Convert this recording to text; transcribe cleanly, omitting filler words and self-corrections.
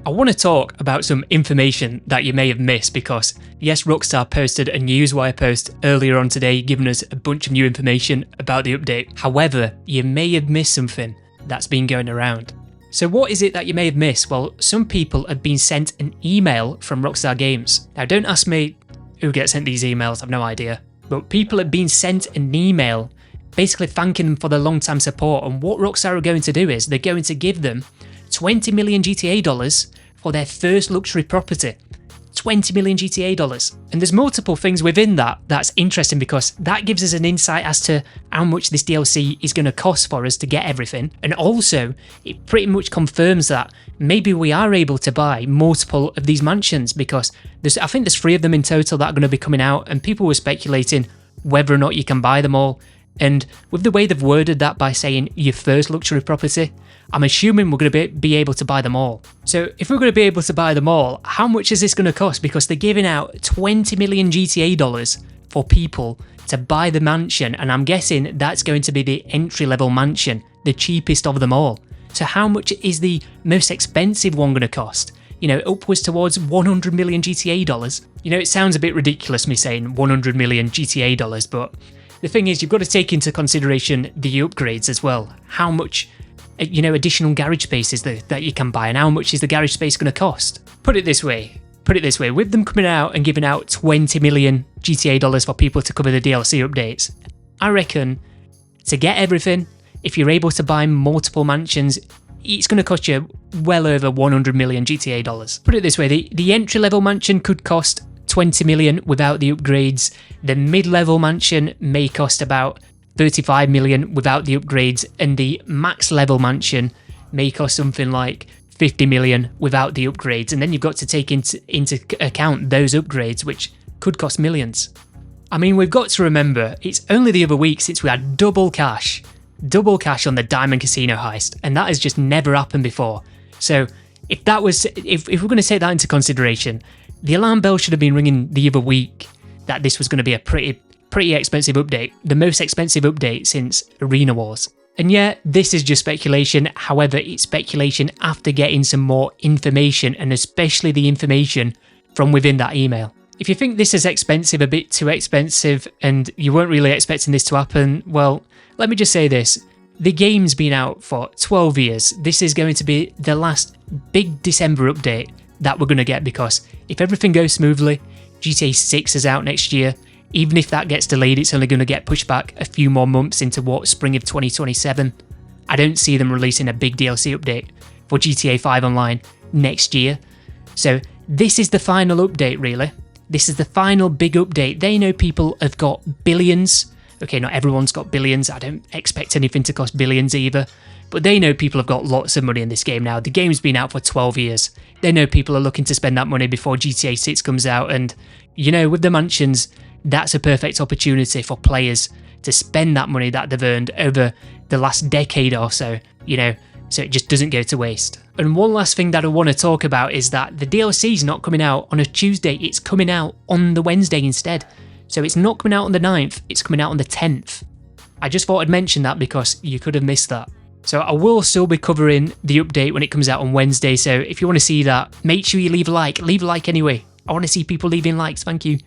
I want to talk about some information that you may have missed because, yes, Rockstar posted a newswire post earlier on today giving us a bunch of new information about the update. However, you may have missed something that's been going around. So what is it that you may have missed? Well, some people have been sent an email from Rockstar Games. Now, don't ask me who gets sent these emails, I've no idea. But people have been sent an email basically thanking them for their long-time support, and what Rockstar are going to do is they're going to give them 20 million GTA dollars for their first luxury property. 20 million GTA dollars. And there's multiple things within that that's interesting because that gives us an insight as to how much this DLC is going to cost for us to get everything. And also, it pretty much confirms that maybe we are able to buy multiple of these mansions because I think there's 3 of them in total that are going to be coming out, and people were speculating whether or not you can buy them all. And with the way they've worded that by saying your first luxury property, I'm assuming we're going to be able to buy them all. So if we're going to be able to buy them all, how much is this going to cost? Because they're giving out 20 million GTA dollars for people to buy the mansion, and I'm guessing that's going to be the entry-level mansion, the cheapest of them all. So how much is the most expensive one going to cost? You know, upwards towards 100 million GTA dollars. You know, it sounds a bit ridiculous me saying 100 million GTA dollars, but the thing is, you've got to take into consideration the upgrades as well. How much, you know, additional garage spaces that you can buy, and how much is the garage space going to cost? Put it this way, with them coming out and giving out 20 million GTA dollars for people to cover the DLC updates, I reckon to get everything, if you're able to buy multiple mansions, it's going to cost you well over 100 million GTA dollars. Put it this way, the entry-level mansion could cost 20 million without the upgrades. The mid-level mansion may cost about 35 million without the upgrades, and the max level mansion may cost something like 50 million without the upgrades. And then you've got to take into account those upgrades, which could cost millions. I mean, we've got to remember, it's only the other week since we had double cash on the Diamond Casino heist, and that has just never happened before. So if we're going to take that into consideration, the alarm bell should have been ringing the other week that this was going to be a pretty expensive update, the most expensive update since Arena Wars. And yeah, this is just speculation. However, it's speculation after getting some more information, and especially the information from within that email. If you think this is expensive, a bit too expensive, and you weren't really expecting this to happen, well, let me just say this. The game's been out for 12 years. This is going to be the last big December update that we're going to get, because if everything goes smoothly, GTA 6 is out next year. Even if that gets delayed, it's only going to get pushed back a few more months into spring of 2027. I don't see them releasing a big DLC update for GTA 5 Online next year. So this is the final update, really. This is the final big update. They know people have got billions. Okay, not everyone's got billions. I don't expect anything to cost billions either. But they know people have got lots of money in this game now. The game's been out for 12 years. They know people are looking to spend that money before GTA 6 comes out. And, you know, with the mansions, that's a perfect opportunity for players to spend that money that they've earned over the last decade or so, you know, so it just doesn't go to waste. And one last thing that I want to talk about is that the DLC is not coming out on a Tuesday, it's coming out on the Wednesday instead. So it's not coming out on the 9th, it's coming out on the 10th. I just thought I'd mention that because you could have missed that. So I will still be covering the update when it comes out on Wednesday, so if you want to see that, make sure you leave a like anyway. I want to see people leaving likes, thank you.